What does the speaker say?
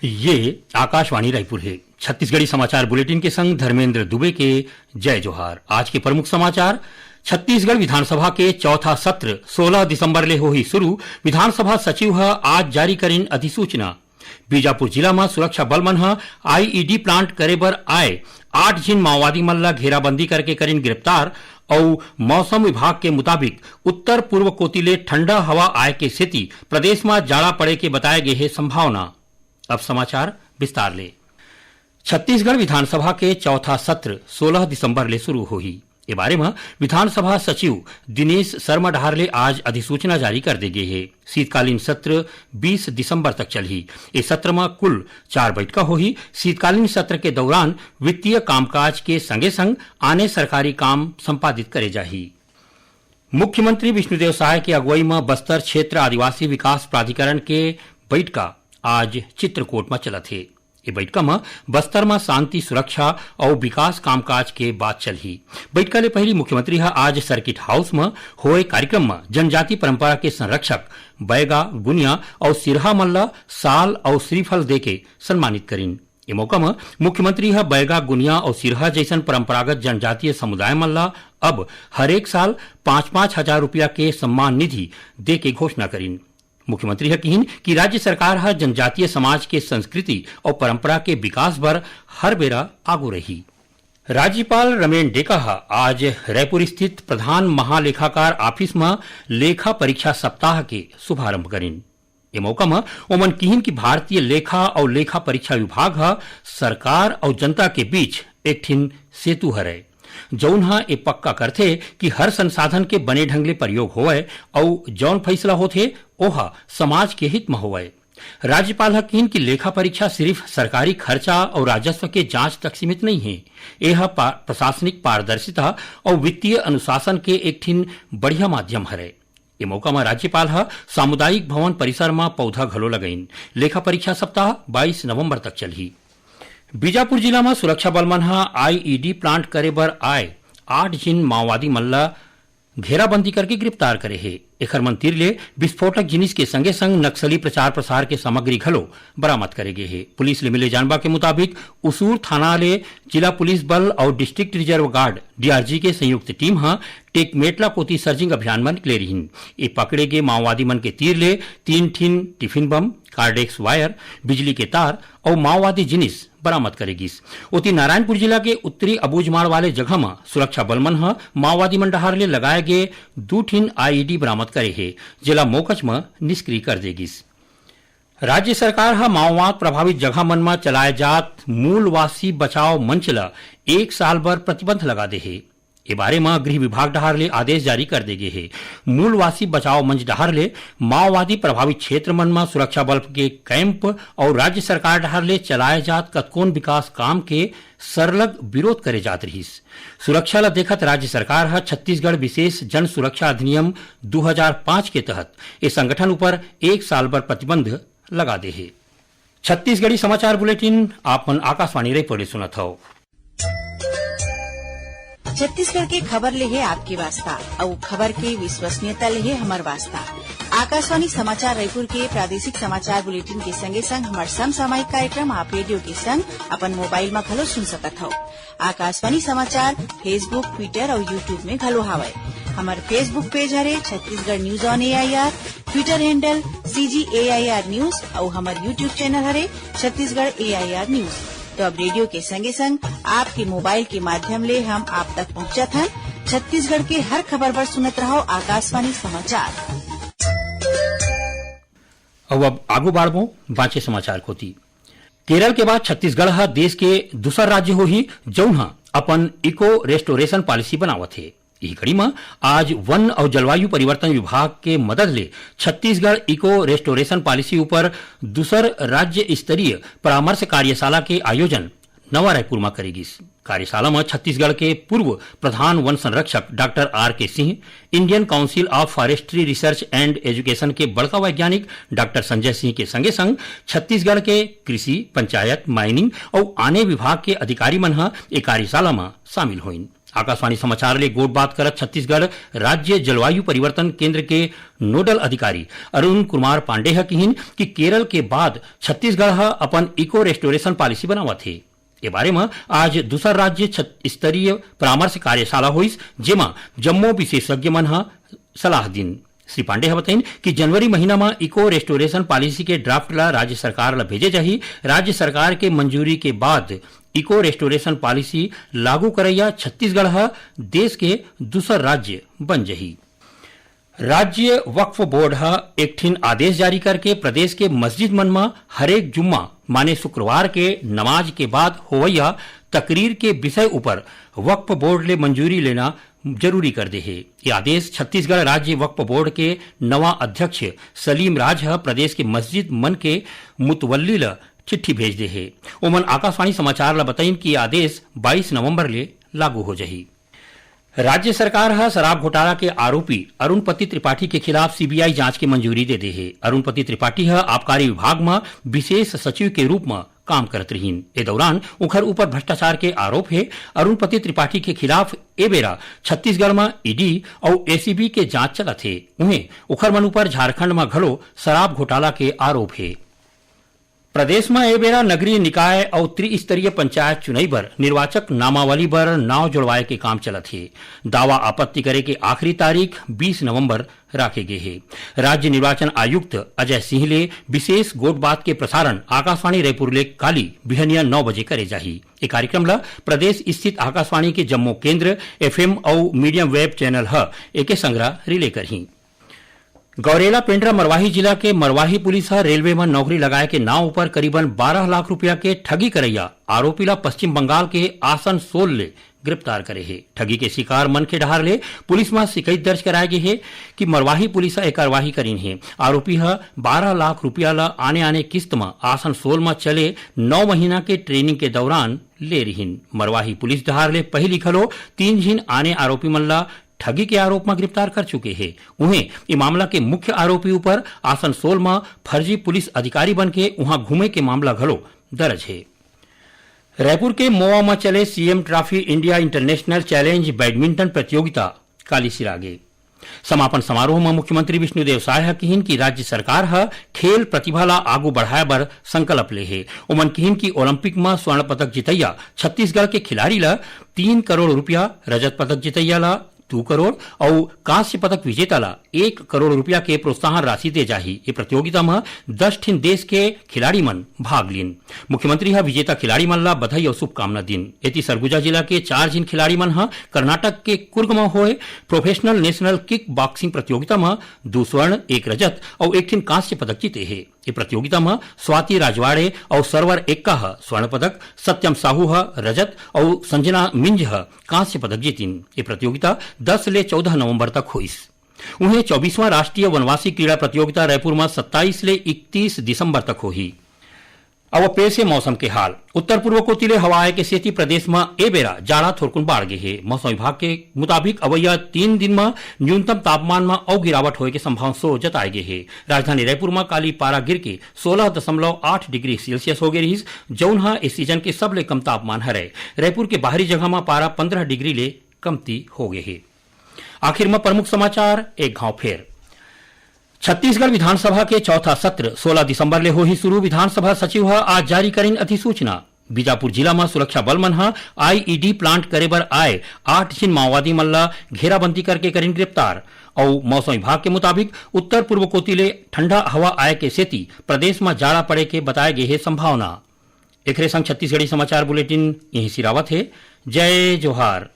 ये आकाशवाणी रायपुर है। छत्तीसगढ़ी समाचार बुलेटिन के संग धर्मेंद्र दुबे के जय जोहार। आज के प्रमुख समाचार। छत्तीसगढ़ विधानसभा के चौथा सत्र 16 दिसंबर ले होही शुरू। विधानसभा सचिव आज जारी करेन अधिसूचना। बीजापुर जिला में सुरक्षा बल मन आईईडी प्लांट करे बर आए 8 जिन माओवादी मन ला घेराबंदी करके करेन गिरफ्तार। और मौसम विभाग के मुताबिक उत्तर पूर्व कोती ले ठंडा हवा आए के स्थिति प्रदेश में जाड़ा पड़े के बताए गए है संभावना। अब समाचार विस्तार ले। छत्तीसगढ़ विधानसभा के चौथा सत्र 16 दिसंबर ले शुरू होही। ए बारे में विधानसभा सचिव दिनेश शर्मा डहार ले आज अधिसूचना जारी कर दे गई है। शीतकालीन सत्र 20 दिसंबर तक चलही। इस सत्र में कुल 4 बैठका होही। शीतकालीन सत्र के दौरान वित्तीय कामकाज के संगे संग आने सरकारी काम संपादित करे जाही। मुख्यमंत्री विष्णुदेव साय की अगुवाई में बस्तर क्षेत्र आदिवासी विकास प्राधिकरण के बैठका आज चित्रकोट में चलत है। ये बैठका में बस्तर में शांति सुरक्षा और विकास कामकाज के बात चलही। बैठका ले पहली मुख्यमंत्री आज सर्किट हाउस में होए कार्यक्रम में जनजाति परंपरा के संरक्षक बैगा गुनिया और सिरहा मल्ला साल और श्रीफल देके सम्मानित करीन। ये मौका में मुख्यमंत्री बैगा गुनिया और सिरहा जैसन परंपरागत जनजातीय समुदाय मल्ला अब हरेक साल 5-5 हजार रुपया के सम्मान निधि दे के घोषणा करीन। मुख्यमंत्री कहिन कि राज्य सरकार जनजातीय समाज के संस्कृति और परंपरा के विकास बर हर बेरा आगू रही। राज्यपाल रमेन डेका आज रायपुर स्थित प्रधान महालेखाकार ऑफिस में लेखा परीक्षा सप्ताह के शुभारंभ करें। ये मौका में ओमन कहिन कि भारतीय लेखा और लेखा परीक्षा विभाग सरकार और जनता के बीच एक ठिन सेतु हरे, जौन ए पक्का करथे कि हर संसाधन के बने ढंग ले प्रयोग होवे और जौन फैसला होथे ओहा समाज के हित में होवे। राज्यपाल कहिन कि लेखा परीक्षा सिर्फ सरकारी खर्चा और राजस्व के जांच तक सीमित नहीं है। यह प्रशासनिक पारदर्शिता और वित्तीय अनुशासन के एक ठिन बढ़िया माध्यम हरे। ये मौका में राज्यपाल सामुदायिक भवन परिसर में पौधा घलो लगाइन। लेखा परीक्षा सप्ताह 22 नवंबर तक चलही। बीजापुर जिला में सुरक्षा बल मन आईईडी प्लांट करे बर आए 8 जिन माओवादी मन ला घेराबंदी करके गिरफ्तार करे है। एखर मन तीर ले विस्फोटक जिनिस के संगे संग नक्सली प्रचार प्रसार के सामग्री घलो बरामद करे गए है। पुलिस ले मिले जानबा के मुताबिक उसूर थाना ले जिला पुलिस बल और डिस्ट्रिक्ट रिजर्व गार्ड डीआरजी के संयुक्त टीम टेकमेटला कोती सर्चिंग अभियान में निकले रहीन। ये पकड़े गए माओवादी मन के तीर ले 3 ठिन टिफिन बम, कार्डेक्स वायर, बिजली के तार और माओवादी जिनिस बरामद करेगिस। उती नारायणपुर जिला के उत्तरी अबूझमाड़ वाले जगह में सुरक्षा बल मन माओवादी मन डहार ले लगाए गए 2 ठिन आईईडी बरामद करे है, जिला मोकच में निष्क्रिय कर देगिस। राज्य सरकार माओवाद प्रभावित जगह मन में चलाए जात मूलवासी बचाव मंच ला 1 साल बर प्रतिबंध लगा दे है। ए बारे में गृह विभाग डहार ले आदेश जारी कर दे गए है। मूलवासी बचाव मंच डहार ले माओवादी प्रभावित क्षेत्र मन में सुरक्षा बल के कैंप और राज्य सरकार डहार ले चलाए जात कतकोन विकास काम के सरलग विरोध करे जात रहीस। सुरक्षा ला देखत राज्य सरकार छत्तीसगढ़ विशेष जन सुरक्षा अधिनियम 2005 के तहत इस संगठन ऊपर 1 साल बर प्रतिबंध लगा दे है। छत्तीसगढ़ी समाचार बुलेटिन आपन आकाशवाणी रायपुर सुनत हो। छत्तीसगढ़ के खबर ले है आपके वास्ता और खबर के विश्वसनीयता ले है हमार वास्ता। आकाशवाणी समाचार रायपुर के प्रादेशिक समाचार बुलेटिन के संगे संग हमार समसामयिक कार्यक्रम आप रेडियो के संग अपन मोबाइल में घलो सुन सकत हो। आकाशवाणी समाचार फेसबुक, ट्विटर और यूट्यूब में घलो हावय। हमार फेसबुक पेज हरे Chhattisgarh news on AIR, Twitter handle CGAIR news और हमार यूट्यूब चैनल हरे छत्तीसगढ़ AIR न्यूज। तो अब रेडियो के संगे संग आपके मोबाइल के माध्यम ले हम आप तक पहुंचत हैं। छत्तीसगढ़ के हर खबर पर सुनत रहो आकाशवाणी समाचार। अब आगू बाढ़बो बाँचे समाचार कोती। केरल के बाद छत्तीसगढ़ देश के दूसरा राज्य होही जौन अपन इको रेस्टोरेशन पॉलिसी बनावत है। यही कड़ी में आज वन और जलवायु परिवर्तन विभाग के मदद ले छत्तीसगढ़ इको रेस्टोरेशन पॉलिसी ऊपर दूसर राज्य स्तरीय परामर्श कार्यशाला के आयोजन नवा रायपुर में करेगी। कार्यशाला में छत्तीसगढ़ के पूर्व प्रधान वन संरक्षक doctor RK Singh, Indian council of forestry research and education के बड़का वैज्ञानिक डॉक्टर संजय सिंह के संगे संग छत्तीसगढ़ के कृषि, पंचायत, माइनिंग और आने विभाग के अधिकारी मन एक कार्यशाला में शामिल होइन। आकाशवाणी समाचार ले गोट बात करत छत्तीसगढ़ राज्य जलवायु परिवर्तन केंद्र के नोडल अधिकारी अरुण कुमार पांडे ह कहिन कि केरल के बाद छत्तीसगढ़ ह अपन इको रेस्टोरेशन पॉलिसी बनावत है। ए बारे में आज दूसर राज्य स्तरीय परामर्श कार्यशाला हुईस, जेमा जम्मो विशेषज्ञ मन ह सलाह दिन। श्री पांडे ह बताइन कि जनवरी महीना में इको रेस्टोरेशन पॉलिसी के ड्राफ्ट ला राज्य सरकार ला भेजे जाही। राज्य सरकार के मंजूरी के बाद इको रेस्टोरेशन पॉलिसी लागू करैया छत्तीसगढ़ ह देश के दूसर राज्य बन जही। राज्य वक्फ बोर्ड ह एक ठिन आदेश जारी करके प्रदेश के मस्जिद मन में हरेक जुम्मा माने शुक्रवार के नमाज के बाद होवैया तकरीर के विषय ऊपर वक्फ बोर्ड ले मंजूरी लेना जरूरी कर दे है। ये आदेश छत्तीसगढ़ राज्य वक्फ बोर्ड के नवा अध्यक्ष सलीम राज ह प्रदेश के मस्जिद मन के मुतवल्ली ला चिट्ठी भेज दे है। ओमन आकाशवाणी समाचार ला बताइन कि आदेश 22 नवंबर ले लागू हो जही। राज्य सरकार ह शराब घोटाला के आरोपी अरुणपति त्रिपाठी के खिलाफ सीबीआई जांच की मंजूरी दे है। अरुणपति त्रिपाठी ह आबकारी विभाग में विशेष सचिव के रूप में काम करत रहीन। ए दौरान उखर ऊपर भ्रष्टाचार के आरोप है। अरुणपति त्रिपाठी के खिलाफ ए बेरा छत्तीसगढ़ में ईडी और एसीबी के जांच चलत है। उन्हें उखर मन ऊपर झारखंड में घलो शराब घोटाला के आरोप है। प्रदेश में ए बेरा नगरीय निकाय और त्रिस्तरीय पंचायत चुनाई बर निर्वाचक नामावली बर नाव जुड़वाए के काम चलत है। दावा आपत्ति करे के आखिरी तारीख 20 नवंबर राखे गए है। राज्य निर्वाचन आयुक्त अजय सिंह ले विशेष गोट बात के प्रसारण आकाशवाणी रायपुर ले काली बिहनिया 9 बजे करे जाही। ये कार्यक्रम ला प्रदेश स्थित आकाशवाणी के जम्मू केंद्र एफएम और मीडियम वेब चैनल ह एके संग्रह रिले करही। गौरेला पेंड्रा मरवाही जिला के मरवाही पुलिस रेलवे में नौकरी लगाए के नाव पर करीबन 12 लाख रुपया के ठगी करैया आरोपी ला पश्चिम बंगाल के आसनसोल ले गिरफ्तार करे है। ठगी के शिकार मन के डहार ले पुलिस में शिकायत दर्ज कराए गए है कि मरवाही पुलिस एक कार्रवाई करीन है। आरोपी 12 लाख रुपया ला आने आने किस्त में आसनसोल में चले 9 महीना के ट्रेनिंग के दौरान ले रहीन। मरवाही पुलिस डहार ले पहली खलो 3 झिन आने आरोपी मन ला ठगी के आरोप में गिरफ्तार कर चुके हैं। उन्हें इस मामला के मुख्य आरोपी ऊपर आसनसोल में फर्जी पुलिस अधिकारी बन के वहां घूमे के मामला घलो दर्ज है। रायपुर के मोआ में चले CM trophy India international challenge badminton प्रतियोगिता काली सिरागे। समापन समारोह में मुख्यमंत्री विष्णुदेव साय कहिन कि राज्य सरकार ह खेल प्रतिभा ला आगू बढ़ाए बर संकल्प ले है। उमन कहिन कि ओलंपिक में स्वर्ण पदक जितैया छत्तीसगढ़ के खिलाड़ी ला 3 करोड़ रुपया, रजत पदक जितैया ला 2 करोड़ और कांस्य पदक विजेता ला 1 करोड़ रुपया के प्रोत्साहन राशि दे जाही। ये प्रतियोगिता में 10 ठिन देश के खिलाड़ी मन भाग लीन। मुख्यमंत्री हा विजेता खिलाड़ी मन ला बधाई और शुभकामना दिन। एती सरगुजा जिला के 4 झिन खिलाड़ी मन हा कर्नाटक के कुर्ग में होए प्रोफेशनल नेशनल किक बॉक्सिंग प्रतियोगिता में 2 स्वर्ण, 1 रजत और 1 ठिन कांस्य पदक जीते है। ये प्रतियोगिता में स्वाति राजवाड़े और सरवर एक्का स्वर्ण पदक, सत्यम साहू रजत और संजना मिंज कांस्य पदक जीतीन। ये प्रतियोगिता 10 ले 14 नवंबर तक हुई। उन्हें 24वां राष्ट्रीय वनवासी क्रीड़ा प्रतियोगिता रायपुर में 27 ले 31 दिसंबर तक होगी। अब पेश है मौसम के हाल। उत्तर पूर्व कोतिले हवाए के सेती प्रदेश में ए बेरा जाड़ा थोरकुन बाढ़ गए है। मौसम विभाग के मुताबिक अवैया 3 दिन में न्यूनतम तापमान में और गिरावट होने के संभावना सो जताए गए है। राजधानी रायपुर में काली पारा गिर के 16.8 डिग्री सेल्सियस हो गई रही, जौन इस सीजन के सबले कम तापमान हरे। रायपुर के बाहरी जगह में पारा 15 डिग्री ले कमती हो गए है। आखिर में प्रमुख समाचार एक घाव फेर। छत्तीसगढ़ विधानसभा के चौथा सत्र 16 दिसंबर ले हो ही शुरू। विधानसभा सचिव आज जारी करेन अधिसूचना। बीजापुर जिला में सुरक्षा बल मन आईईडी प्लांट करे बर आए 8 झिन माओवादी मन ला घेराबंदी करके करेन गिरफ्तार। और मौसम विभाग के मुताबिक उत्तर पूर्व कोतिले ठंडा हवा आए के सेती प्रदेश में जाड़ा पड़े के बताए गए है संभावना। एक संग छत्तीसगढ़ी समाचार बुलेटिन यही सिरावत है। जय जोहार।